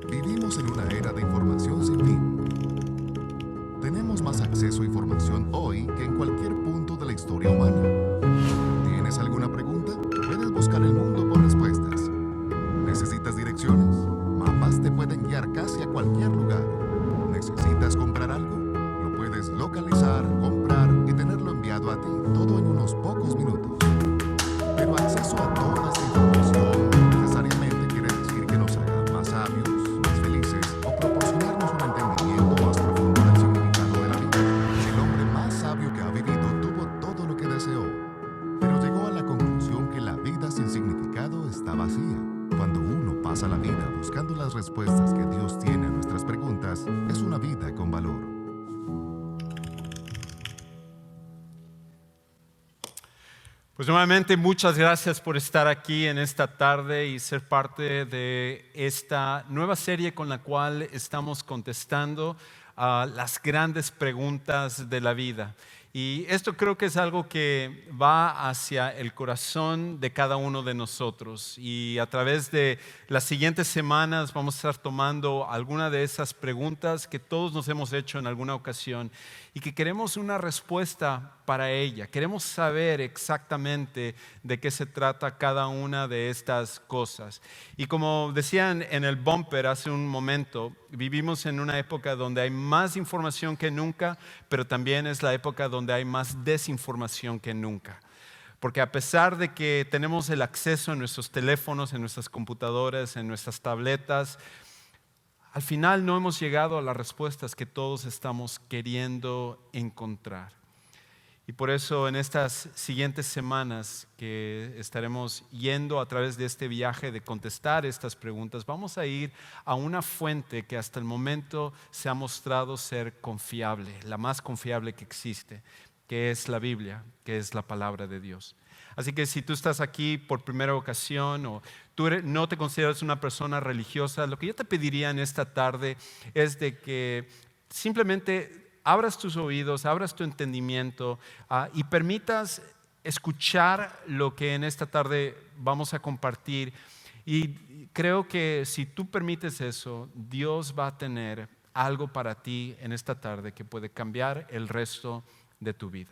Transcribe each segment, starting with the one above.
Vivimos en una era de información sin fin. Tenemos más acceso a información hoy que en cualquier punto de la historia humana. ¿Tienes alguna pregunta? Puedes buscar el mundo por respuestas. ¿Necesitas direcciones? Mapas te pueden guiar casi a cualquier lugar. ¿Necesitas comprar algo? Lo puedes localizar, comprar y tenerlo enviado a ti, todo en unos pocos minutos. Pero acceso a toda esta información no necesariamente quiere decir que nos haga más sabios, más felices o proporcionarnos un entendimiento más profundo del significado de la vida. El hombre más sabio que ha vivido tuvo todo lo que deseó, pero llegó a la conclusión que la vida sin significado está vacía. Cuando uno pasa la vida buscando las respuestas que Dios tiene a nuestras preguntas, es una vida con valor. Pues nuevamente muchas gracias por estar aquí en esta tarde y ser parte de esta nueva serie con la cual estamos contestando a las grandes preguntas de la vida. Y esto creo que es algo que va hacia el corazón de cada uno de nosotros. Y a través de las siguientes semanas vamos a estar tomando alguna de esas preguntas que todos nos hemos hecho en alguna ocasión y que queremos una respuesta para ella. Queremos saber exactamente de qué se trata cada una de estas cosas. Y como decían en el bumper hace un momento, vivimos en una época donde hay más información que nunca, pero también es la época donde hay más desinformación que nunca. Porque a pesar de que tenemos el acceso en nuestros teléfonos, en nuestras computadoras, en nuestras tabletas, al final no hemos llegado a las respuestas que todos estamos queriendo encontrar. Y por eso en estas siguientes semanas que estaremos yendo a través de este viaje de contestar estas preguntas, vamos a ir a una fuente que hasta el momento se ha mostrado ser confiable, la más confiable que existe, que es la Biblia, que es la palabra de Dios. Así que si tú estás aquí por primera ocasión o tú no te consideras una persona religiosa, lo que yo te pediría en esta tarde es de que simplemente abras tus oídos, abras tu entendimiento y permitas escuchar lo que en esta tarde vamos a compartir. Y creo que si tú permites eso, Dios va a tener algo para ti en esta tarde que puede cambiar el resto de tu vida.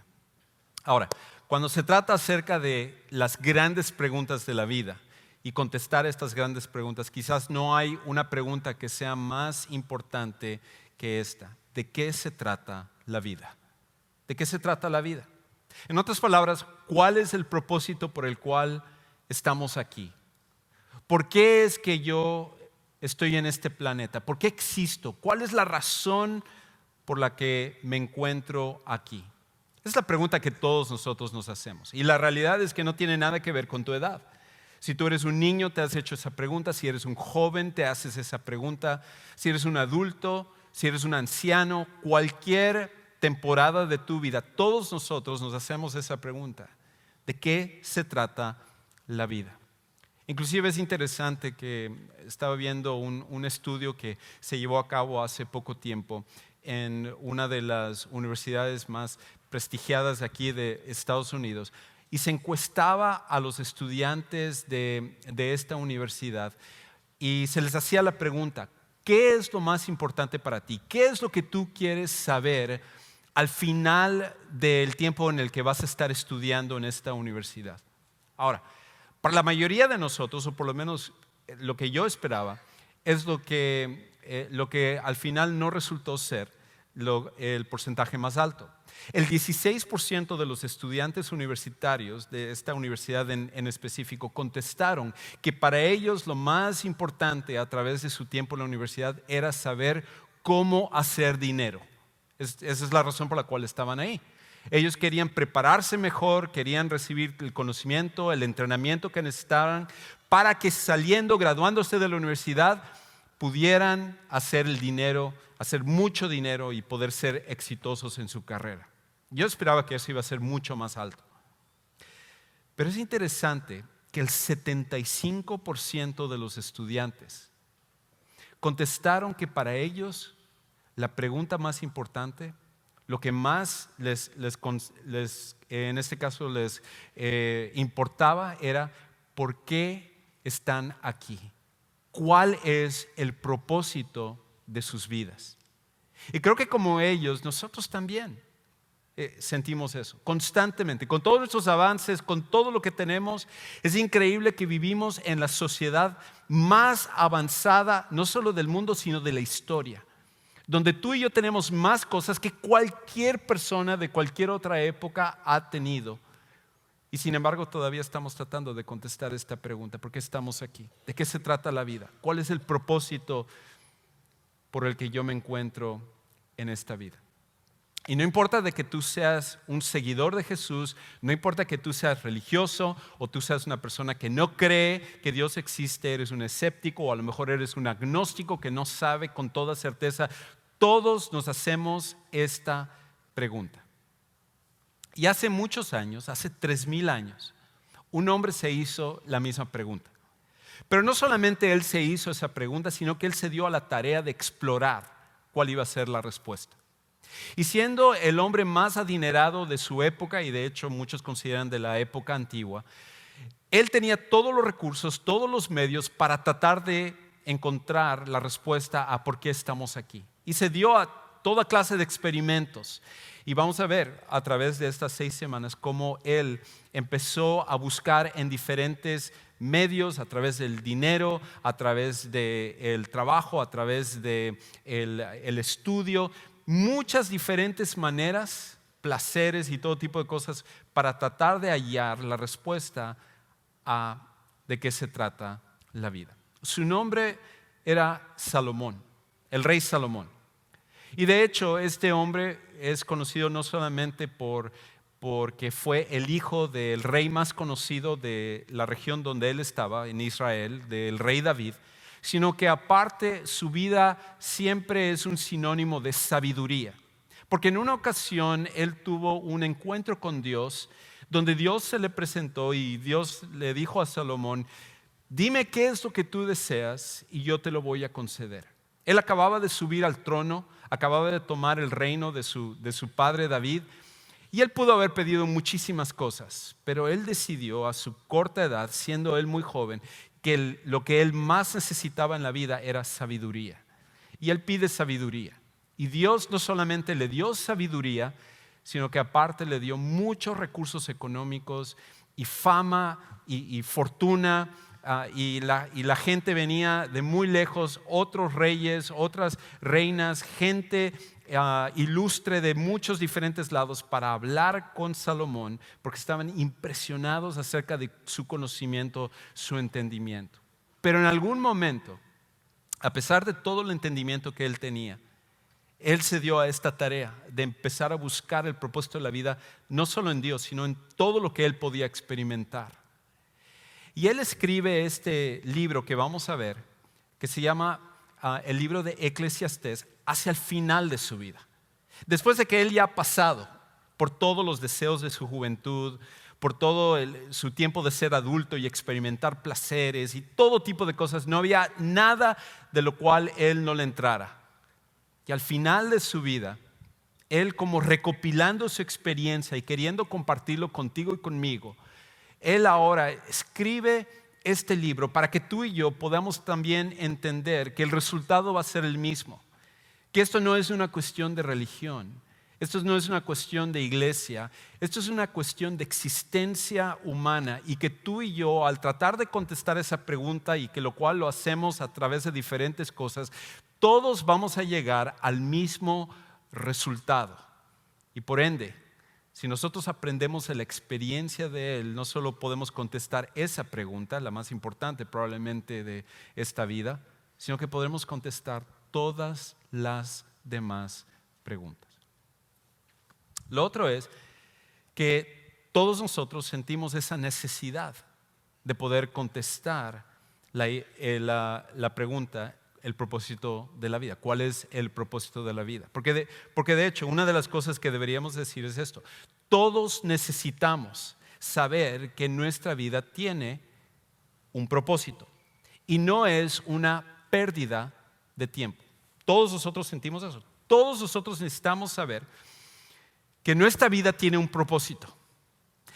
Ahora, cuando se trata acerca de las grandes preguntas de la vida y contestar estas grandes preguntas, quizás no hay una pregunta que sea más importante que esta. ¿De qué se trata la vida? ¿De qué se trata la vida? En otras palabras, ¿cuál es el propósito por el cual estamos aquí? ¿Por qué es que yo estoy en este planeta? ¿Por qué existo? ¿Cuál es la razón por la que me encuentro aquí? Esa es la pregunta que todos nosotros nos hacemos. Y la realidad es que no tiene nada que ver con tu edad. Si tú eres un niño, te has hecho esa pregunta. Si eres un joven, te haces esa pregunta. Si eres un adulto, si eres un anciano, cualquier temporada de tu vida, todos nosotros nos hacemos esa pregunta. ¿De qué se trata la vida? Inclusive es interesante que estaba viendo un estudio que se llevó a cabo hace poco tiempo en una de las universidades más prestigiadas de aquí de Estados Unidos, y se encuestaba a los estudiantes de esta universidad y se les hacía la pregunta: ¿qué es lo más importante para ti? ¿Qué es lo que tú quieres saber al final del tiempo en el que vas a estar estudiando en esta universidad? Ahora, para la mayoría de nosotros, o por lo menos lo que yo esperaba, es lo que al final no resultó ser el porcentaje más alto. El 16% de los estudiantes universitarios de esta universidad en específico contestaron que para ellos lo más importante a través de su tiempo en la universidad era saber cómo hacer dinero. Esa es la razón por la cual estaban ahí. Ellos querían prepararse mejor, querían recibir el conocimiento, el entrenamiento que necesitaban para que saliendo, graduándose de la universidad, pudieran hacer el dinero, hacer mucho dinero y poder ser exitosos en su carrera. Yo esperaba que eso iba a ser mucho más alto. Pero es interesante que el 75% de los estudiantes contestaron que para ellos la pregunta más importante, lo que más en este caso les importaba era ¿por qué están aquí? cuál es el propósito de sus vidas. Y creo que como ellos, nosotros también sentimos eso constantemente. Con todos nuestros avances, con todo lo que tenemos, es increíble que vivimos en la sociedad más avanzada, no solo del mundo, sino de la historia, donde tú y yo tenemos más cosas que cualquier persona de cualquier otra época ha tenido. Y sin embargo todavía estamos tratando de contestar esta pregunta: ¿por qué estamos aquí? ¿De qué se trata la vida? ¿Cuál es el propósito por el que yo me encuentro en esta vida? Y no importa de que tú seas un seguidor de Jesús, no importa que tú seas religioso o tú seas una persona que no cree que Dios existe, eres un escéptico o a lo mejor eres un agnóstico que no sabe con toda certeza, todos nos hacemos esta pregunta. Y hace muchos años, hace 3000 años, un hombre se hizo la misma pregunta. Pero no solamente él se hizo esa pregunta, sino que él se dio a la tarea de explorar cuál iba a ser la respuesta. Y siendo el hombre más adinerado de su época, y de hecho muchos consideran de la época antigua, él tenía todos los recursos, todos los medios para tratar de encontrar la respuesta a por qué estamos aquí. Y se dio a toda clase de experimentos. Y vamos a ver a través de estas 6 semanas cómo él empezó a buscar en diferentes medios, a través del dinero, a través del trabajo, a través del estudio, muchas diferentes maneras, placeres y todo tipo de cosas para tratar de hallar la respuesta a de qué se trata la vida. Su nombre era Salomón, el rey Salomón. Y de hecho este hombre es conocido no solamente porque fue el hijo del rey más conocido de la región donde él estaba, en Israel, del rey David, sino que aparte su vida siempre es un sinónimo de sabiduría. Porque en una ocasión él tuvo un encuentro con Dios, donde Dios se le presentó y Dios le dijo a Salomón: dime qué es lo que tú deseas y yo te lo voy a conceder. Él acababa de subir al trono, acababa de tomar el reino de su padre David, y él pudo haber pedido muchísimas cosas, pero él decidió a su corta edad, siendo él muy joven, que lo que él más necesitaba en la vida era sabiduría. Y él pide sabiduría. Y Dios no solamente le dio sabiduría, sino que aparte le dio muchos recursos económicos y fama y fortuna. Y la gente venía de muy lejos, otros reyes, otras reinas, gente ilustre de muchos diferentes lados para hablar con Salomón, porque estaban impresionados acerca de su conocimiento, su entendimiento. Pero en algún momento, a pesar de todo el entendimiento que él tenía, él se dio a esta tarea de empezar a buscar el propósito de la vida, no solo en Dios, sino en todo lo que él podía experimentar. Y él escribe este libro que vamos a ver, que se llama el libro de Eclesiastés, hacia el final de su vida. Después de que él ya ha pasado por todos los deseos de su juventud, por todo su tiempo de ser adulto y experimentar placeres y todo tipo de cosas, no había nada de lo cual él no le entrara. Y al final de su vida, él, como recopilando su experiencia y queriendo compartirlo contigo y conmigo, él ahora escribe este libro para que tú y yo podamos también entender que el resultado va a ser el mismo. Que esto no es una cuestión de religión, esto no es una cuestión de iglesia, esto es una cuestión de existencia humana, y que tú y yo, al tratar de contestar esa pregunta, y que lo cual lo hacemos a través de diferentes cosas, todos vamos a llegar al mismo resultado. Y por ende, si nosotros aprendemos de la experiencia de él, no solo podemos contestar esa pregunta, la más importante probablemente de esta vida, sino que podremos contestar todas las demás preguntas. Lo otro es que todos nosotros sentimos esa necesidad de poder contestar la pregunta, el propósito de la vida. ¿Cuál es el propósito de la vida? Porque de hecho, una de las cosas que deberíamos decir es esto: todos necesitamos saber que nuestra vida tiene un propósito y no es una pérdida de tiempo. Todos nosotros sentimos eso. Todos nosotros necesitamos saber que nuestra vida tiene un propósito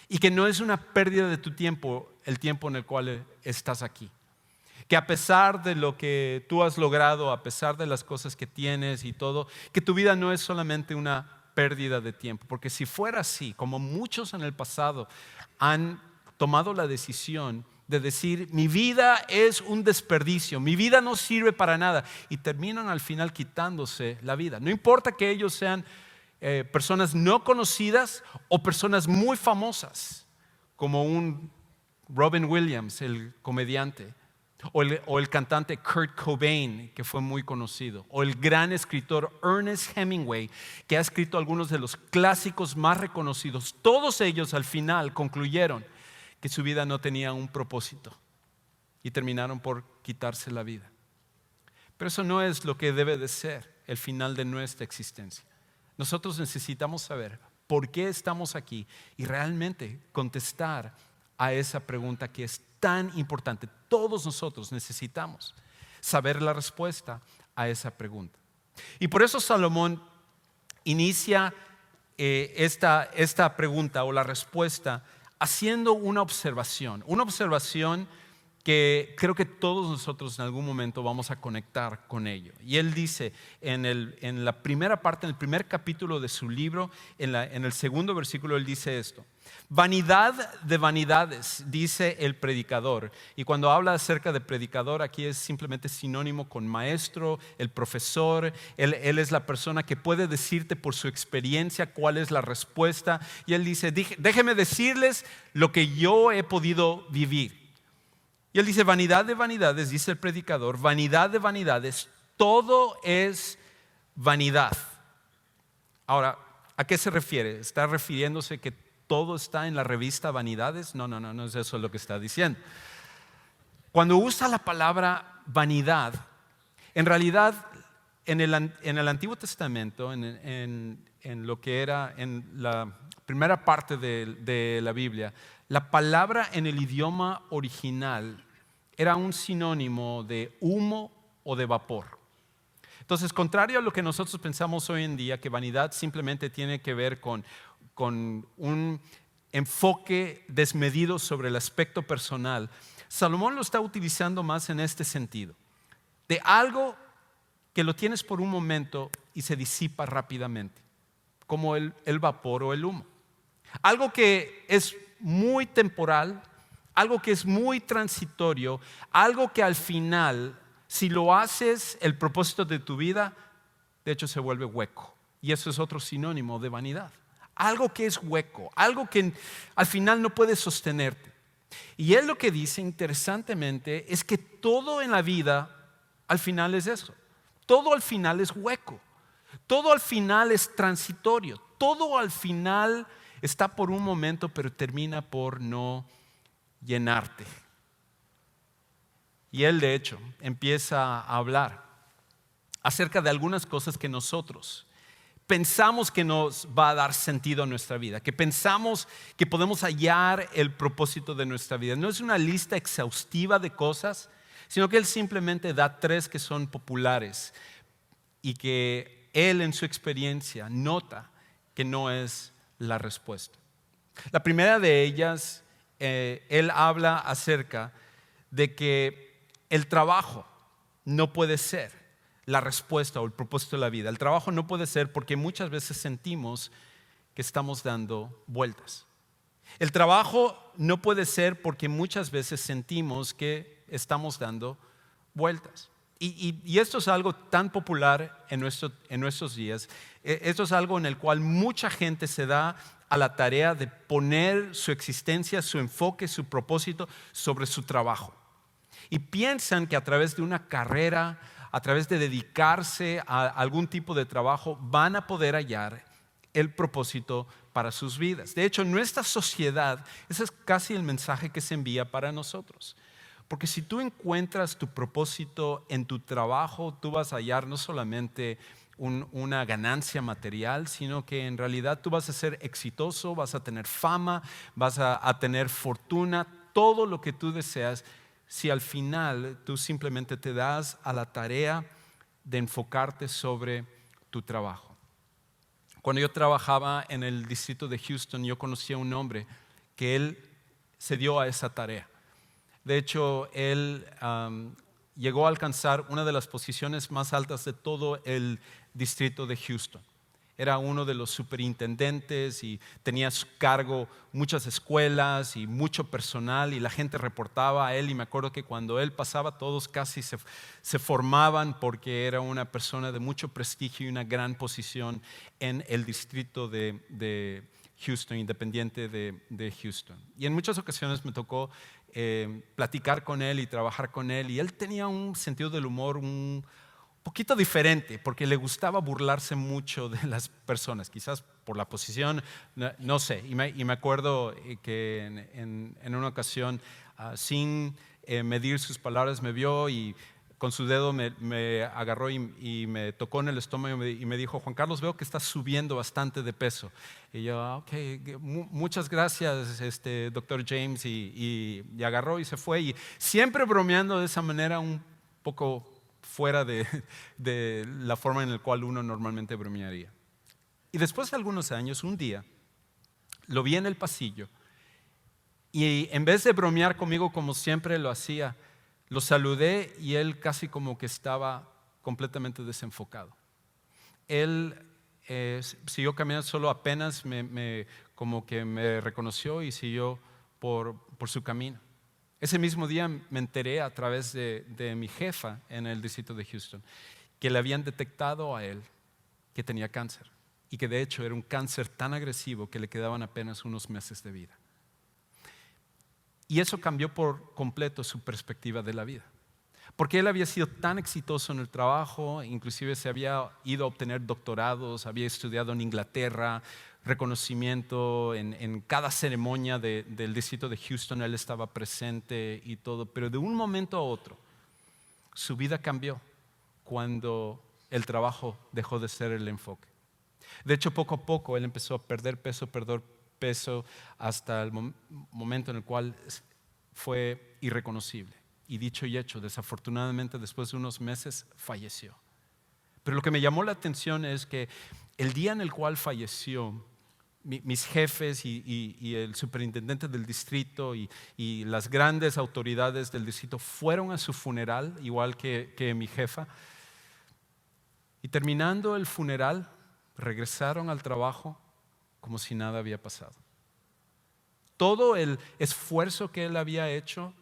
y que no es una pérdida de tu tiempo, el tiempo en el cual estás aquí. que a pesar de lo que tú has logrado, a pesar de las cosas que tienes y todo, que tu vida no es solamente una pérdida de tiempo. Porque si fuera así, como muchos en el pasado han tomado la decisión de decir, mi vida es un desperdicio, mi vida no sirve para nada, y terminan al final quitándose la vida. No importa que ellos sean personas no conocidas o personas muy famosas, como un Robin Williams, el comediante, o el cantante Kurt Cobain, que fue muy conocido, o el gran escritor Ernest Hemingway, que ha escrito algunos de los clásicos más reconocidos. Todos ellos al final concluyeron que su vida no tenía un propósito y terminaron por quitarse la vida. Pero eso no es lo que debe de ser el final de nuestra existencia. Nosotros necesitamos saber por qué estamos aquí y realmente contestar a esa pregunta que es tan importante. Todos nosotros necesitamos saber la respuesta a esa pregunta. Y por eso Salomón inicia esta pregunta o la respuesta haciendo una observación que creo que todos nosotros en algún momento vamos a conectar con ello. Y él dice en la primera parte, en el primer capítulo de su libro, en el segundo versículo, él dice esto: vanidad de vanidades, dice el predicador. Y cuando habla acerca de predicador, aquí es simplemente sinónimo con maestro, el profesor. Él es la persona que puede decirte por su experiencia cuál es la respuesta. Y él dice, déjeme decirles lo que yo he podido vivir. Y él dice, vanidad de vanidades, dice el predicador, vanidad de vanidades, todo es vanidad. Ahora, ¿a qué se refiere? ¿Está refiriéndose que todo está en la revista Vanidades? No es eso lo que está diciendo. Cuando usa la palabra vanidad, en realidad en el Antiguo Testamento, en lo que era en la primera parte de la Biblia, la palabra en el idioma original era un sinónimo de humo o de vapor. Entonces, contrario a lo que nosotros pensamos hoy en día, que vanidad simplemente tiene que ver con un enfoque desmedido sobre el aspecto personal, Salomón lo está utilizando más en este sentido, de algo que lo tienes por un momento y se disipa rápidamente, como el vapor o el humo. Algo que es muy temporal, algo que es muy transitorio, algo que al final, si lo haces el propósito de tu vida, de hecho se vuelve hueco. Y eso es otro sinónimo de vanidad. Algo que es hueco, algo que al final no puedes sostenerte. Y él lo que dice interesantemente es que todo en la vida al final es eso. Todo al final es hueco. Todo al final es transitorio. Todo al final está por un momento, pero termina por no llenarte. Y él, de hecho, empieza a hablar acerca de algunas cosas que nosotros pensamos que nos va a dar sentido a nuestra vida, que pensamos que podemos hallar el propósito de nuestra vida. No es una lista exhaustiva de cosas, sino que él simplemente da 3 que son populares y que él en su experiencia nota que no es la respuesta. La primera de ellas, él habla acerca de que el trabajo no puede ser la respuesta o el propósito de la vida. El trabajo no puede ser porque muchas veces sentimos que estamos dando vueltas. El trabajo no puede ser porque muchas veces sentimos que estamos dando vueltas. Y esto es algo tan popular en nuestros días. Esto es algo en el cual mucha gente se da a la tarea de poner su existencia, su enfoque, su propósito sobre su trabajo. Y piensan que a través de una carrera, a través de dedicarse a algún tipo de trabajo, van a poder hallar el propósito para sus vidas. De hecho, en nuestra sociedad, ese es casi el mensaje que se envía para nosotros. Porque si tú encuentras tu propósito en tu trabajo, tú vas a hallar no solamente una ganancia material, sino que en realidad tú vas a ser exitoso, vas a tener fama, vas a tener fortuna, todo lo que tú deseas, si al final tú simplemente te das a la tarea de enfocarte sobre tu trabajo. Cuando yo trabajaba en el distrito de Houston, yo conocí a un hombre que él se dio a esa tarea. De hecho, él llegó a alcanzar una de las posiciones más altas de todo el distrito de Houston. Era uno de los superintendentes y tenía a su cargo muchas escuelas y mucho personal, y la gente reportaba a él, y me acuerdo que cuando él pasaba todos casi se formaban, porque era una persona de mucho prestigio y una gran posición en el distrito de Houston, independiente de Houston. Y en muchas ocasiones me tocó platicar con él y trabajar con él, y él tenía un sentido del humor un poquito diferente, porque le gustaba burlarse mucho de las personas, quizás por la posición, no sé. Y me acuerdo que en una ocasión, sin medir sus palabras, me vio y con su dedo me agarró y me tocó en el estómago y me dijo: Juan Carlos, veo que estás subiendo bastante de peso. Y yo, ok, muchas gracias, doctor James, y agarró y se fue, y siempre bromeando de esa manera, un poco fuera de la forma en la cual uno normalmente bromearía. Y después de algunos años, un día, lo vi en el pasillo, y en vez de bromear conmigo como siempre lo hacía, lo saludé y él casi como que estaba completamente desenfocado. Él siguió caminando, solo apenas como que me reconoció y siguió por su camino. Ese mismo día me enteré a través de mi jefa en el distrito de Houston que le habían detectado a él que tenía cáncer, y que de hecho era un cáncer tan agresivo que le quedaban apenas unos meses de vida. Y eso cambió por completo su perspectiva de la vida, porque él había sido tan exitoso en el trabajo, inclusive se había ido a obtener doctorados, había estudiado en Inglaterra, reconocimiento en cada ceremonia del distrito de Houston, él estaba presente y todo, pero de un momento a otro su vida cambió cuando el trabajo dejó de ser el enfoque. De hecho, poco a poco él empezó a perder peso hasta el momento en el cual fue irreconocible. Y dicho y hecho, desafortunadamente después de unos meses falleció. Pero lo que me llamó la atención es que el día en el cual falleció, mis jefes y el superintendente del distrito y las grandes autoridades del distrito fueron a su funeral, igual que mi jefa. Y terminando el funeral, regresaron al trabajo como si nada había pasado. Todo el esfuerzo que él había hecho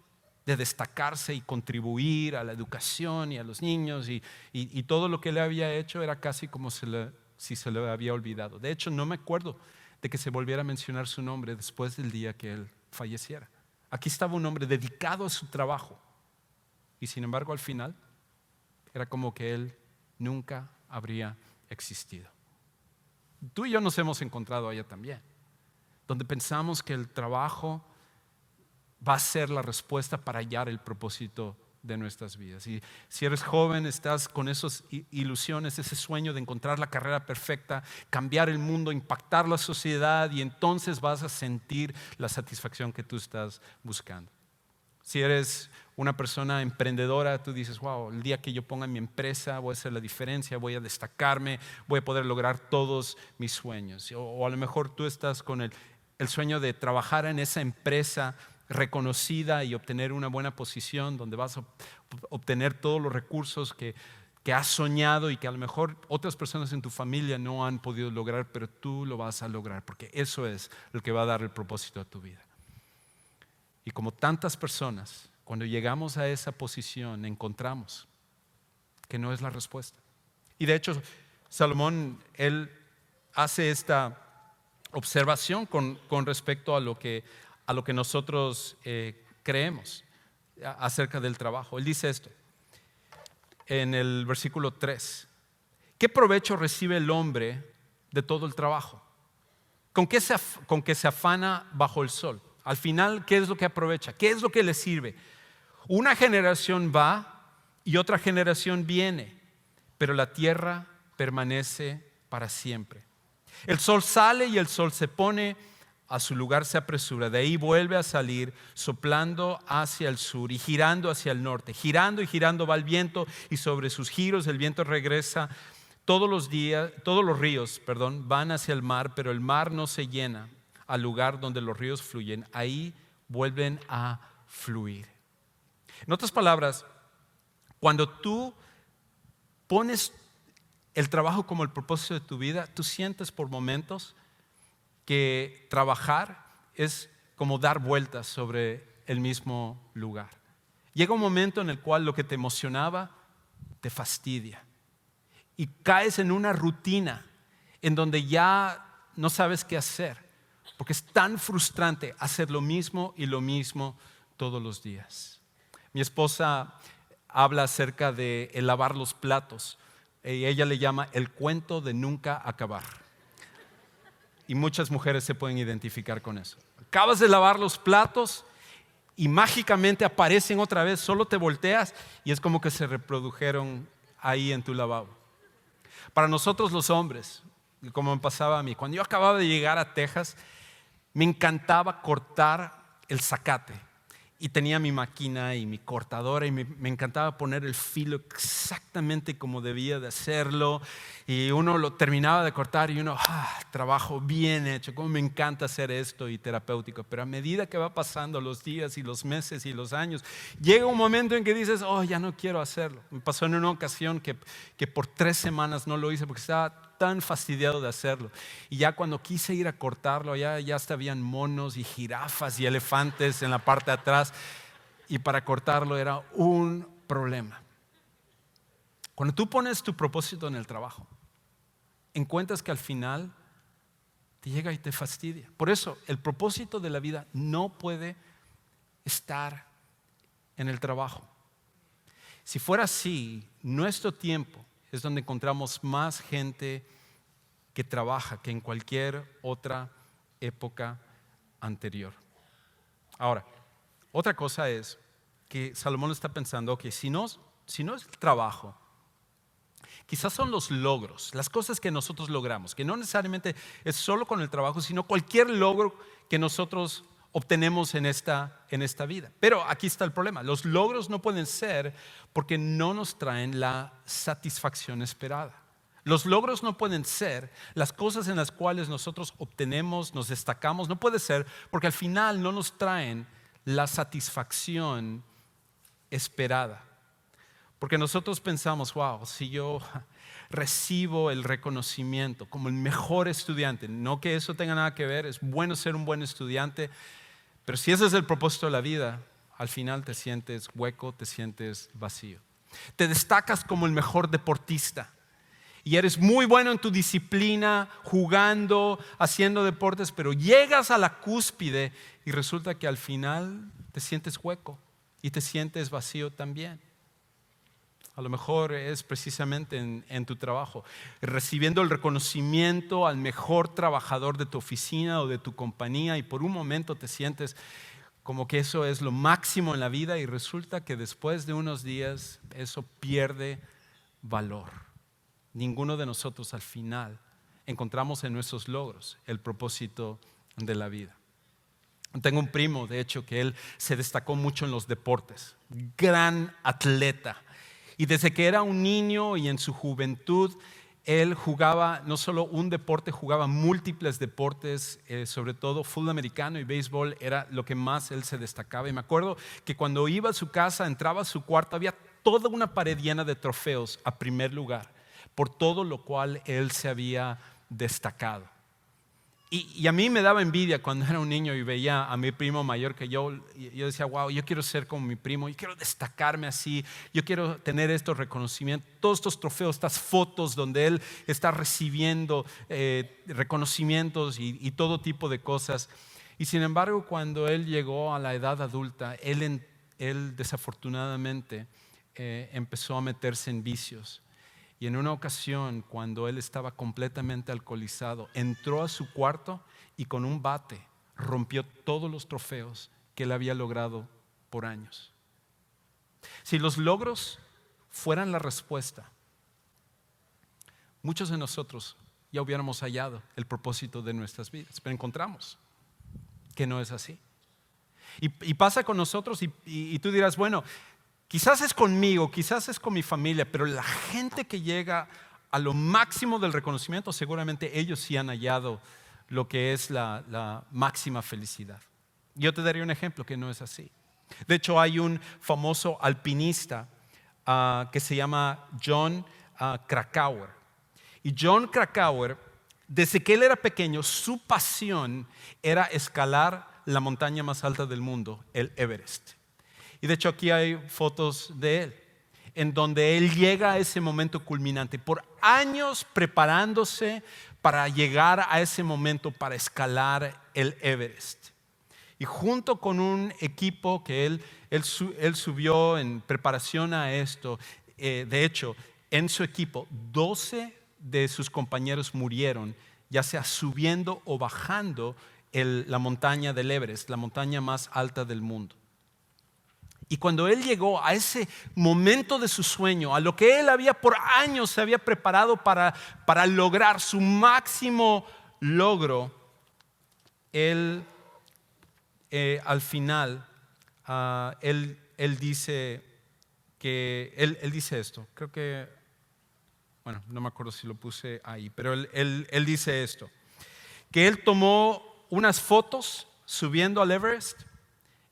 de destacarse y contribuir a la educación y a los niños y todo lo que él había hecho era casi como si se le había olvidado. De hecho, no me acuerdo de que se volviera a mencionar su nombre después del día que él falleciera. Aquí estaba un hombre dedicado a su trabajo, y sin embargo al final era como que él nunca habría existido. Tú y yo nos hemos encontrado allá también, donde pensamos que el trabajo va a ser la respuesta para hallar el propósito de nuestras vidas. Y si eres joven, estás con esas ilusiones, ese sueño de encontrar la carrera perfecta, cambiar el mundo, impactar la sociedad, y entonces vas a sentir la satisfacción que tú estás buscando. Si eres una persona emprendedora, tú dices: wow, el día que yo ponga mi empresa voy a hacer la diferencia, voy a destacarme, voy a poder lograr todos mis sueños. O a lo mejor tú estás con el sueño de trabajar en esa empresa reconocida y obtener una buena posición donde vas a obtener todos los recursos que has soñado y que a lo mejor otras personas en tu familia no han podido lograr, pero tú lo vas a lograr, porque eso es lo que va a dar el propósito a tu vida. Y como tantas personas, cuando llegamos a esa posición encontramos que no es la respuesta. Y de hecho, Salomón, él hace esta observación con respecto a lo que nosotros creemos acerca del trabajo. Él dice esto en el versículo 3: ¿qué provecho recibe el hombre de todo el trabajo? ¿Con qué se afana bajo el sol? Al final, ¿qué es lo que aprovecha? ¿Qué es lo que le sirve? Una generación va y otra generación viene, pero la tierra permanece para siempre. El sol sale y el sol se pone, a su lugar se apresura, de ahí vuelve a salir, soplando hacia el sur y girando hacia el norte. Girando y girando va el viento, y sobre sus giros el viento regresa. Todos los ríos van hacia el mar, pero el mar no se llena al lugar donde los ríos fluyen. Ahí vuelven a fluir. En otras palabras, cuando tú pones el trabajo como el propósito de tu vida, tú sientes por momentos que trabajar es como dar vueltas sobre el mismo lugar. Llega un momento en el cual lo que te emocionaba te fastidia y caes en una rutina en donde ya no sabes qué hacer, porque es tan frustrante hacer lo mismo y lo mismo todos los días. Mi esposa habla acerca de el lavar los platos y ella le llama el cuento de nunca acabar. Y muchas mujeres se pueden identificar con eso. Acabas de lavar los platos y mágicamente aparecen otra vez, solo te volteas y es como que se reprodujeron ahí en tu lavabo. Para nosotros los hombres, como me pasaba a mí, cuando yo acababa de llegar a Texas, me encantaba cortar el zacate. Y tenía mi máquina y mi cortadora y me encantaba poner el filo exactamente como debía de hacerlo. Y uno lo terminaba de cortar y uno, trabajo bien hecho, cómo me encanta hacer esto y terapéutico. Pero a medida que va pasando los días y los meses y los años, llega un momento en que dices, ya no quiero hacerlo. Me pasó en una ocasión que por 3 semanas no lo hice porque estaba tan fastidiado de hacerlo. Y ya cuando quise ir a cortarlo, ya hasta habían monos y jirafas y elefantes en la parte de atrás. Y para cortarlo era un problema. Cuando tú pones tu propósito en el trabajo, encuentras que al final te llega y te fastidia. Por eso el propósito de la vida no puede estar en el trabajo. Si fuera así, nuestro tiempo es donde encontramos más gente que trabaja que en cualquier otra época anterior. Ahora, otra cosa es que Salomón está pensando que si no es el trabajo, quizás son los logros, las cosas que nosotros logramos, que no necesariamente es solo con el trabajo, sino cualquier logro que nosotros obtenemos en esta vida. Pero aquí está el problema, los logros no pueden ser porque no nos traen la satisfacción esperada. Los logros no pueden ser las cosas en las cuales nosotros obtenemos, nos destacamos, no puede ser porque al final no nos traen la satisfacción esperada. Porque nosotros pensamos, si yo recibo el reconocimiento como el mejor estudiante, no que eso tenga nada que ver, es bueno ser un buen estudiante, pero si ese es el propósito de la vida, al final te sientes hueco, te sientes vacío. Te destacas como el mejor deportista y eres muy bueno en tu disciplina, jugando, haciendo deportes, pero llegas a la cúspide y resulta que al final te sientes hueco y te sientes vacío también. A lo mejor es precisamente en tu trabajo, recibiendo el reconocimiento al mejor trabajador de tu oficina o de tu compañía y por un momento te sientes como que eso es lo máximo en la vida y resulta que después de unos días eso pierde valor. Ninguno de nosotros al final encontramos en nuestros logros el propósito de la vida. Tengo un primo, de hecho, que él se destacó mucho en los deportes, gran atleta. Y desde que era un niño y en su juventud, él jugaba no solo un deporte, jugaba múltiples deportes, sobre todo fútbol americano y béisbol era lo que más él se destacaba. Y me acuerdo que cuando iba a su casa, entraba a su cuarto, había toda una pared llena de trofeos a primer lugar, por todo lo cual él se había destacado. Y a mí me daba envidia cuando era un niño y veía a mi primo mayor que yo decía, yo quiero ser como mi primo, yo quiero destacarme así, yo quiero tener estos reconocimientos, todos estos trofeos, estas fotos donde él está recibiendo reconocimientos y todo tipo de cosas. Y sin embargo, cuando él llegó a la edad adulta, él desafortunadamente empezó a meterse en vicios. Y en una ocasión, cuando él estaba completamente alcoholizado, entró a su cuarto y con un bate rompió todos los trofeos que él había logrado por años. Si los logros fueran la respuesta, muchos de nosotros ya hubiéramos hallado el propósito de nuestras vidas, pero encontramos que no es así. Y pasa con nosotros y tú dirás, bueno, quizás es conmigo, quizás es con mi familia, pero la gente que llega a lo máximo del reconocimiento, seguramente ellos sí han hallado lo que es la máxima felicidad. Yo te daría un ejemplo que no es así. De hecho, hay un famoso alpinista que se llama John Krakauer. Y John Krakauer, desde que él era pequeño, su passion era escalar la montaña más alta del mundo, el Everest. Y de hecho aquí hay fotos de él, en donde él llega a ese momento culminante, por años preparándose para llegar a ese momento, para escalar el Everest. Y junto con un equipo que él subió en preparación a esto, de hecho, en su equipo, 12 de sus compañeros murieron, ya sea subiendo o bajando la montaña del Everest, la montaña más alta del mundo. Y cuando él llegó a ese momento de su sueño, a lo que él había por años se había preparado para lograr su máximo logro, él al final, él dice que él dice esto. Creo que, bueno, no me acuerdo si lo puse ahí, pero él dice esto, que él tomó unas fotos subiendo al Everest,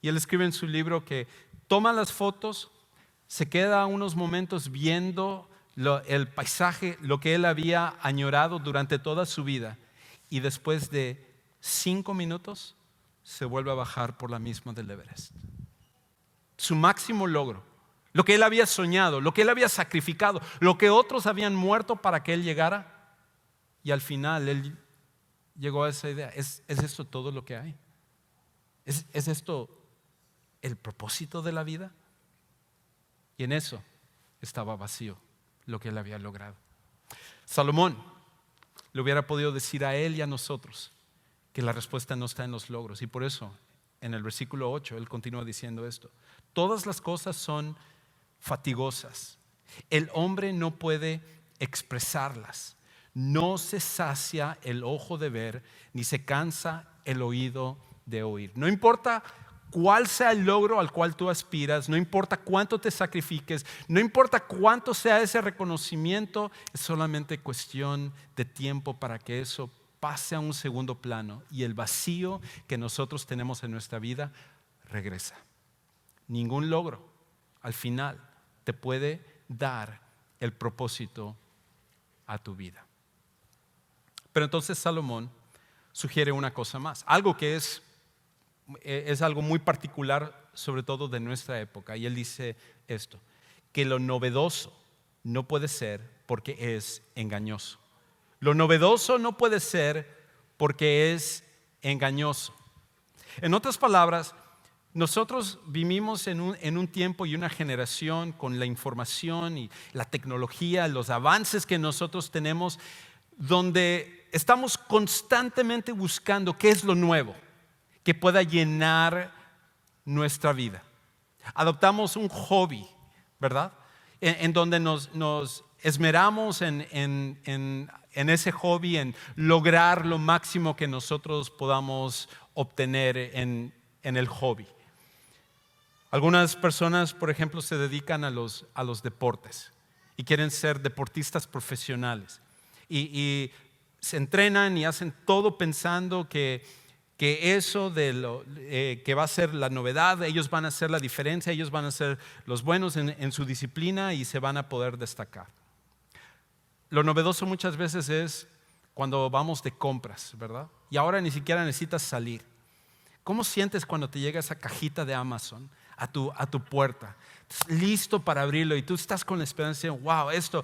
y él escribe en su libro que toma las fotos, se queda unos momentos viendo el paisaje, lo que él había añorado durante toda su vida, y después de 5 minutos se vuelve a bajar por la misma del Everest. Su máximo logro, lo que él había soñado, lo que él había sacrificado, lo que otros habían muerto para que él llegara, y al final él llegó a esa idea. ¿Es esto todo lo que hay? ¿Es esto el propósito de la vida? Y en eso estaba vacío lo que él había logrado. Salomón le hubiera podido decir a él y a nosotros que la respuesta no está en los logros, y por eso en el versículo 8 él continúa diciendo esto: todas las cosas son fatigosas, el hombre no puede expresarlas, no se sacia el ojo de ver, ni se cansa el oído de oír. No importa cuál sea el logro al cual tú aspiras, no importa cuánto te sacrifiques, no importa cuánto sea ese reconocimiento, es solamente cuestión de tiempo para que eso pase a un segundo plano y el vacío que nosotros tenemos en nuestra vida regresa. Ningún logro al final te puede dar el propósito a tu vida. Pero entonces Salomón sugiere una cosa más, algo que es algo muy particular, sobre todo de nuestra época, y él dice esto: que lo novedoso no puede ser porque es engañoso. Lo novedoso no puede ser porque es engañoso. En otras palabras, nosotros vivimos en un tiempo y una generación con la información y la tecnología, los avances que nosotros tenemos, donde estamos constantemente buscando qué es lo nuevo que pueda llenar nuestra vida. Adoptamos un hobby, ¿verdad? En donde nos esmeramos en ese hobby, en lograr lo máximo que nosotros podamos obtener en el hobby. Algunas personas, por ejemplo, se dedican a los deportes y quieren ser deportistas profesionales y se entrenan y hacen todo pensando que eso de lo que va a ser la novedad, ellos van a hacer la diferencia, ellos van a ser los buenos en su disciplina y se van a poder destacar. Lo novedoso muchas veces es cuando vamos de compras, ¿verdad? Y ahora ni siquiera necesitas salir. ¿Cómo sientes cuando te llega esa cajita de Amazon a tu puerta? Estás listo para abrirlo y tú estás con la esperanza de, wow, esto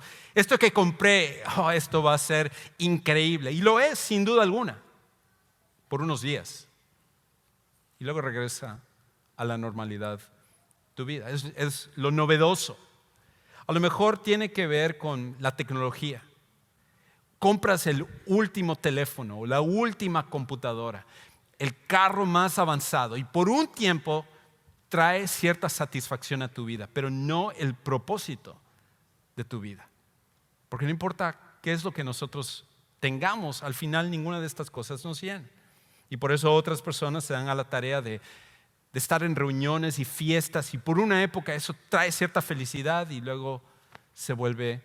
que compré, esto va a ser increíble. Y lo es, sin duda alguna, por unos días. Y luego regresa a la normalidad tu vida. Es lo novedoso. A lo mejor tiene que ver con la tecnología. Compras el último teléfono o la última computadora, el carro más avanzado, y por un tiempo trae cierta satisfacción a tu vida, pero no el propósito de tu vida. Porque no importa qué es lo que nosotros tengamos, al final ninguna de estas cosas nos llena. Y por eso otras personas se dan a la tarea de estar en reuniones y fiestas, y por una época eso trae cierta felicidad y luego se vuelve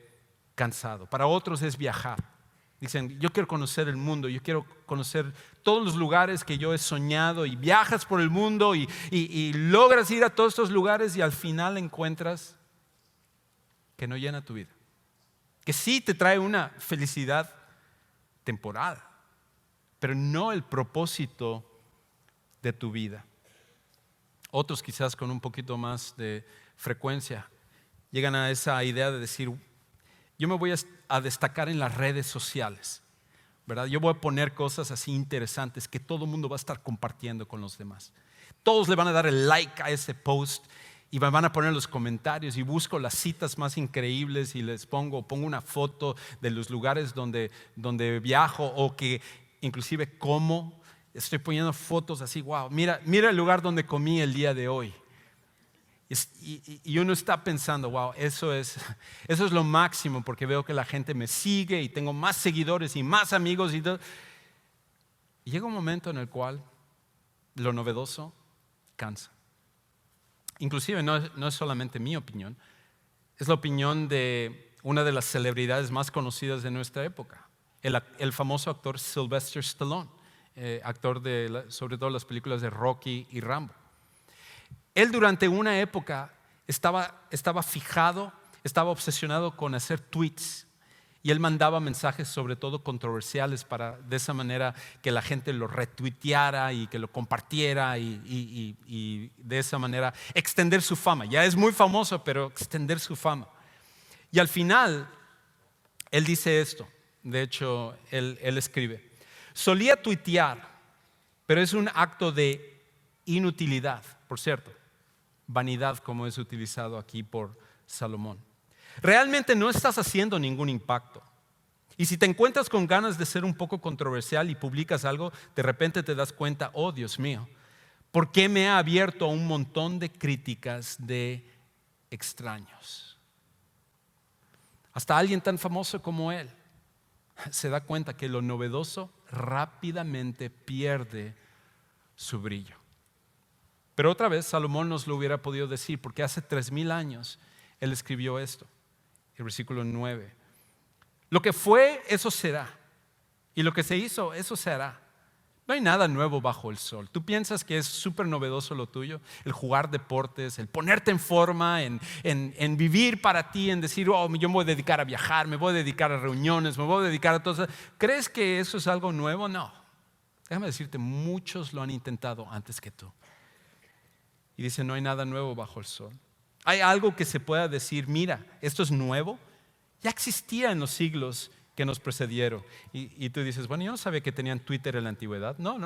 cansado. Para otros es viajar. Dicen, yo quiero conocer el mundo, yo quiero conocer todos los lugares que yo he soñado, y viajas por el mundo y logras ir a todos estos lugares y al final encuentras que no llena tu vida. Que sí te trae una felicidad temporal, pero no el propósito de tu vida. Otros quizás con un poquito más de frecuencia llegan a esa idea de decir, yo me voy a destacar en las redes sociales, ¿verdad? Yo voy a poner cosas así interesantes que todo el mundo va a estar compartiendo con los demás. Todos le van a dar el like a ese post y me van a poner los comentarios, y busco las citas más increíbles y les pongo una foto de los lugares donde viajo, o que inclusive como. Estoy poniendo fotos así, wow, mira el lugar donde comí el día de hoy. Y uno está pensando, wow, eso es lo máximo, porque veo que la gente me sigue y tengo más seguidores y más amigos y todo. Y llega un momento en el cual lo novedoso cansa. Inclusive no es solamente mi opinión, es la opinión de una de las celebridades más conocidas de nuestra época, el famoso actor Sylvester Stallone, actor de sobre todo las películas de Rocky y Rambo. Él durante una época estaba fijado, estaba obsesionado con hacer tweets, y él mandaba mensajes sobre todo controversiales para de esa manera que la gente lo retuiteara y que lo compartiera, y de esa manera extender su fama. Ya es muy famoso, pero extender su fama. Y al final él dice esto, de hecho él escribe: solía tuitear, pero es un acto de inutilidad. Por cierto, vanidad, como es utilizado aquí por Salomón. Realmente no estás haciendo ningún impacto. Y si te encuentras con ganas de ser un poco controversial y publicas algo, de repente te das cuenta, oh Dios mío, ¿por qué me ha abierto a un montón de críticas de extraños? Hasta alguien tan famoso como él se da cuenta que lo novedoso rápidamente pierde su brillo. Pero otra vez Salomón nos lo hubiera podido decir, porque hace 3000 años él escribió esto, el versículo 9. Lo que fue, eso será, y lo que se hizo, eso se hará. No hay nada nuevo bajo el sol. Tú piensas que es súper novedoso lo tuyo, el jugar deportes, el ponerte en forma, en vivir para ti, en decir, oh, yo me voy a dedicar a viajar, me voy a dedicar a reuniones, me voy a dedicar a todo eso. ¿Crees que eso es algo nuevo? No. Déjame decirte, muchos lo han intentado antes que tú. Y dice, no hay nada nuevo bajo el sol. Hay algo que se pueda decir, mira, esto es nuevo. Ya existía en los siglos que nos precedieron. Y tú dices, bueno, yo no sabía que tenían Twitter en la antigüedad. No.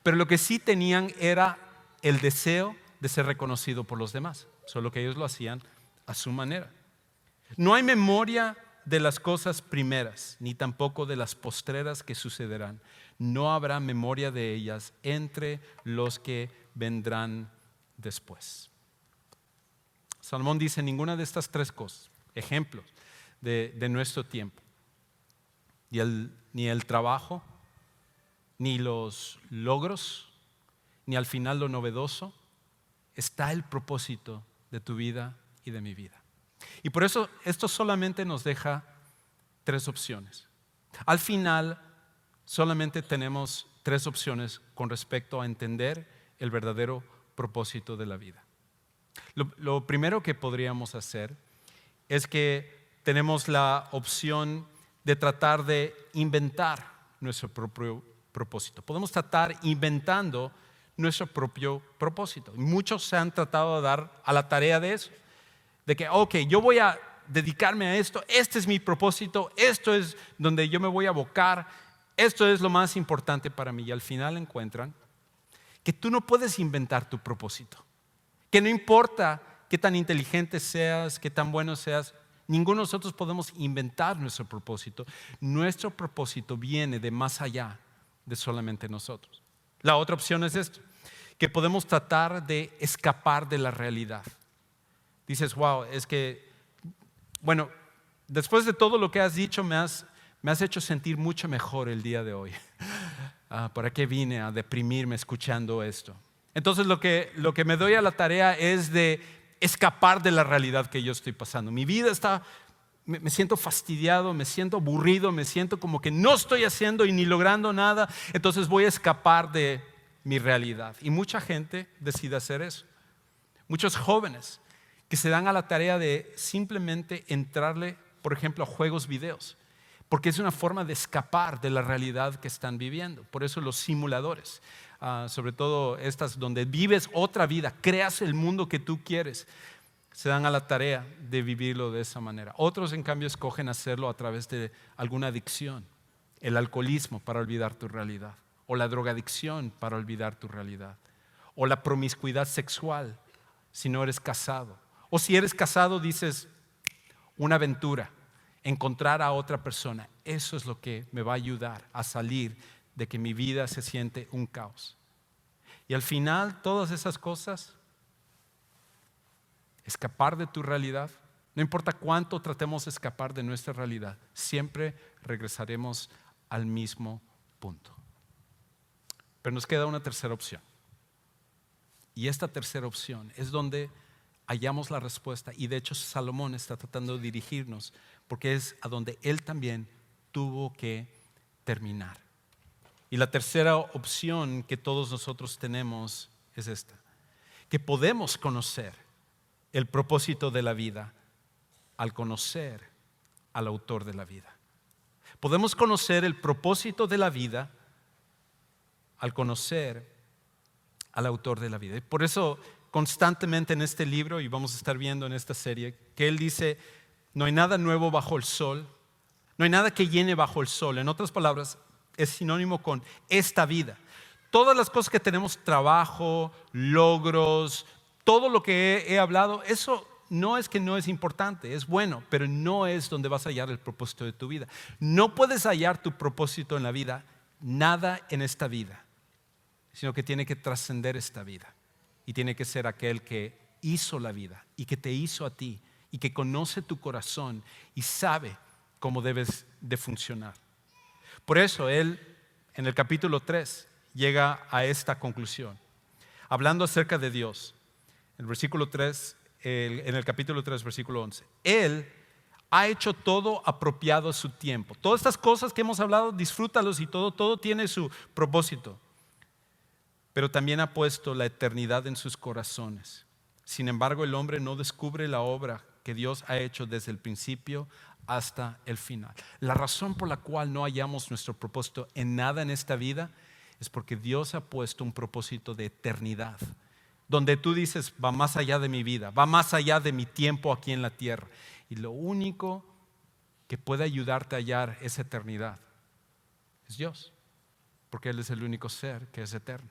Pero lo que sí tenían era el deseo de ser reconocido por los demás. Solo que ellos lo hacían a su manera. No hay memoria de las cosas primeras, ni tampoco de las postreras que sucederán. No habrá memoria de ellas entre los que vendrán después. Salomón dice, ninguna de estas tres cosas, ejemplos de nuestro tiempo, ni el trabajo, ni los logros, ni al final lo novedoso, está el propósito de tu vida y de mi vida. Y por eso esto solamente nos deja tres opciones. Al final solamente tenemos tres opciones con respecto a entender el verdadero propósito de la vida. Lo primero que podríamos hacer es que tenemos la opción de tratar de inventar nuestro propio propósito. Podemos tratar inventando nuestro propio propósito. Muchos se han tratado de dar a la tarea de eso, de que, ok, yo voy a dedicarme a esto, este es mi propósito, esto es donde yo me voy a abocar, esto es lo más importante para mí. Y al final encuentran que tú no puedes inventar tu propósito, que no importa qué tan inteligente seas, qué tan bueno seas, ninguno de nosotros podemos inventar nuestro propósito. Nuestro propósito viene de más allá de solamente nosotros. La otra opción es esto, que podemos tratar de escapar de la realidad. Dices, wow, es que, bueno, después de todo lo que has dicho, me has hecho sentir mucho mejor el día de hoy. ¿Para qué vine a deprimirme escuchando esto? Entonces lo que me doy a la tarea es de escapar de la realidad que yo estoy pasando. Mi vida está me siento fastidiado, me siento aburrido, me siento como que no estoy haciendo y ni logrando nada, entonces voy a escapar de mi realidad. Y mucha gente decide hacer eso. Muchos jóvenes que se dan a la tarea de simplemente entrarle, por ejemplo, a juegos videos, porque es una forma de escapar de la realidad que están viviendo. Por eso los simuladores, sobre todo estas donde vives otra vida, creas el mundo que tú quieres, se dan a la tarea de vivirlo de esa manera. Otros, en cambio, escogen hacerlo a través de alguna adicción, el alcoholismo para olvidar tu realidad, o la drogadicción para olvidar tu realidad, o la promiscuidad sexual si no eres casado, o si eres casado dices una aventura, encontrar a otra persona. Eso es lo que me va a ayudar a salir de que mi vida se siente un caos. Y al final todas esas cosas, escapar de tu realidad, no importa cuánto tratemos de escapar de nuestra realidad, siempre regresaremos al mismo punto. Pero nos queda una tercera opción. Y esta tercera opción es donde hallamos la respuesta, y de hecho Salomón está tratando de dirigirnos, porque es a donde él también tuvo que terminar. Y la tercera opción que todos nosotros tenemos es esta: que podemos conocer el propósito de la vida al conocer al autor de la vida. Podemos conocer el propósito de la vida al conocer al autor de la vida. Y por eso constantemente en este libro, y vamos a estar viendo en esta serie, que él dice: no hay nada nuevo bajo el sol, no hay nada que llene bajo el sol. En otras palabras, es sinónimo con esta vida. Todas las cosas que tenemos, trabajo, logros, todo lo que he hablado, eso no es que no es importante, es bueno, pero no es donde vas a hallar el propósito de tu vida. No puedes hallar tu propósito en la vida, nada en esta vida, sino que tiene que trascender esta vida. Y tiene que ser aquel que hizo la vida y que te hizo a ti y que conoce tu corazón y sabe cómo debes de funcionar. Por eso él en el capítulo 3 llega a esta conclusión, hablando acerca de Dios. En el capítulo 3, versículo 11. Él ha hecho todo apropiado a su tiempo. Todas estas cosas que hemos hablado, disfrútalos, y todo tiene su propósito. Pero también ha puesto la eternidad en sus corazones. Sin embargo, el hombre no descubre la obra que Dios ha hecho desde el principio hasta el final. La razón por la cual no hallamos nuestro propósito en nada en esta vida es porque Dios ha puesto un propósito de eternidad, donde tú dices: va más allá de mi vida, va más allá de mi tiempo aquí en la tierra. Y lo único que puede ayudarte a hallar esa eternidad es Dios, porque Él es el único ser que es eterno.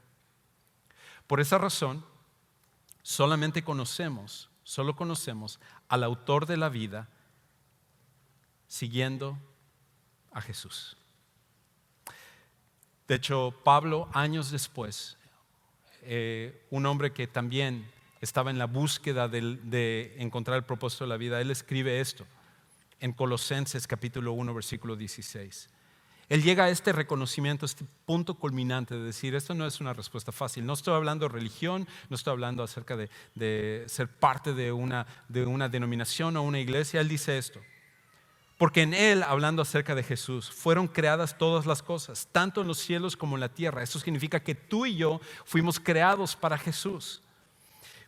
Por esa razón, solo conocemos al autor de la vida siguiendo a Jesús. De hecho, Pablo, años después, un hombre que también estaba en la búsqueda de encontrar el propósito de la vida, él escribe esto en Colosenses capítulo 1, versículo 16. Él llega a este reconocimiento, a este punto culminante de decir: esto no es una respuesta fácil. No estoy hablando de religión, no estoy hablando acerca de ser parte de una denominación o una iglesia. Él dice esto: porque en Él, hablando acerca de Jesús, fueron creadas todas las cosas, tanto en los cielos como en la tierra. Eso significa que tú y yo fuimos creados para Jesús.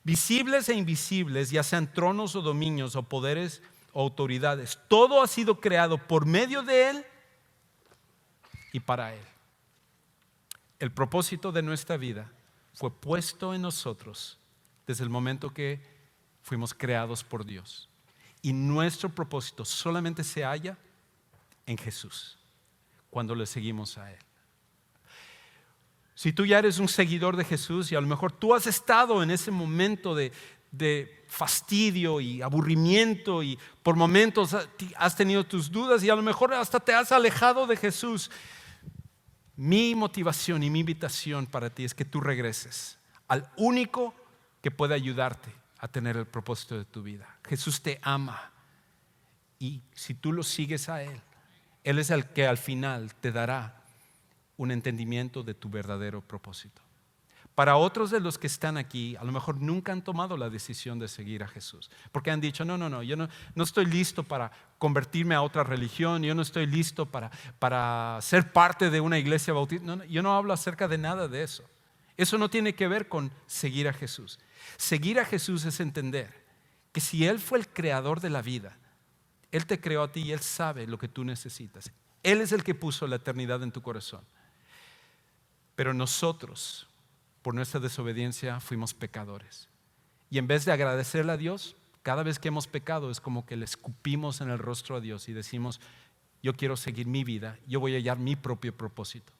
Visibles e invisibles, ya sean tronos o dominios o poderes o autoridades, todo ha sido creado por medio de Él y para Él. El propósito de nuestra vida fue puesto en nosotros desde el momento que fuimos creados por Dios. Y nuestro propósito solamente se halla en Jesús, cuando le seguimos a Él. Si tú ya eres un seguidor de Jesús y a lo mejor tú has estado en ese momento de fastidio y aburrimiento, y por momentos has tenido tus dudas y a lo mejor hasta te has alejado de Jesús, mi motivación y mi invitación para ti es que tú regreses al único que puede ayudarte a tener el propósito de tu vida. Jesús te ama, y si tú lo sigues a Él, Él es el que al final te dará un entendimiento de tu verdadero propósito. Para otros de los que están aquí, a lo mejor nunca han tomado la decisión de seguir a Jesús, porque han dicho, yo no estoy listo para convertirme a otra religión, yo no estoy listo para ser parte de una iglesia bautista. No, yo no hablo acerca de nada de eso. Eso no tiene que ver con seguir a Jesús. Seguir a Jesús es entender que si Él fue el creador de la vida, Él te creó a ti y Él sabe lo que tú necesitas. Él es el que puso la eternidad en tu corazón. Pero nosotros, por nuestra desobediencia, fuimos pecadores. Y en vez de agradecerle a Dios, cada vez que hemos pecado es como que le escupimos en el rostro a Dios y decimos, yo quiero seguir mi vida, yo voy a hallar mi propio propósito.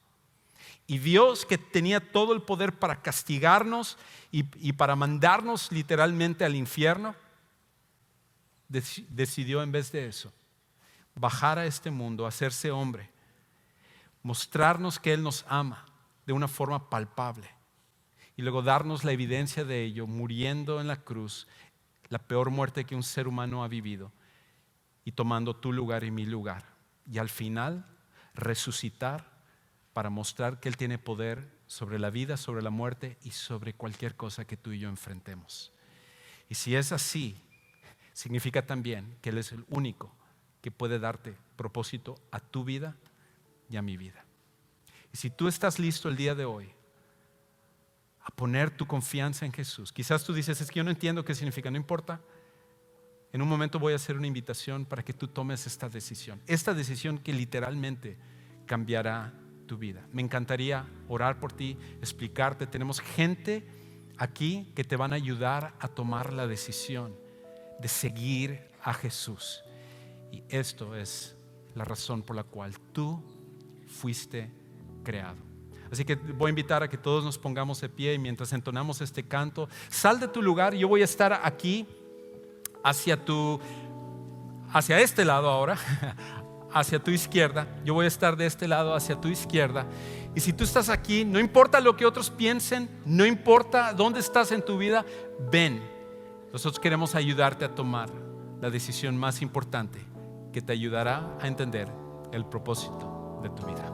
Y Dios, que tenía todo el poder para castigarnos y para mandarnos literalmente al infierno, decidió en vez de eso bajar a este mundo, hacerse hombre, mostrarnos que Él nos ama de una forma palpable y luego darnos la evidencia de ello muriendo en la cruz, la peor muerte que un ser humano ha vivido, y tomando tu lugar y mi lugar, y al final resucitar para mostrar que Él tiene poder sobre la vida, sobre la muerte y sobre cualquier cosa que tú y yo enfrentemos. Y si es así, significa también que Él es el único que puede darte propósito a tu vida y a mi vida. Y si tú estás listo el día de hoy a poner tu confianza en Jesús, quizás tú dices, es que yo no entiendo qué significa, no importa. En un momento voy a hacer una invitación para que tú tomes esta decisión que literalmente cambiará tu vida. Me encantaría orar por ti, explicarte. Tenemos gente aquí que te van a ayudar a tomar la decisión de seguir a Jesús. Y esto es la razón por la cual tú fuiste creado. Así que voy a invitar a que todos nos pongamos de pie y mientras entonamos este canto, sal de tu lugar. Yo voy a estar aquí hacia este lado ahora, hacia tu izquierda. Yo voy a estar de este lado hacia tu izquierda. Y si tú estás aquí, no importa lo que otros piensen, no importa dónde estás en tu vida, ven. Nosotros queremos ayudarte a tomar la decisión más importante que te ayudará a entender el propósito de tu vida.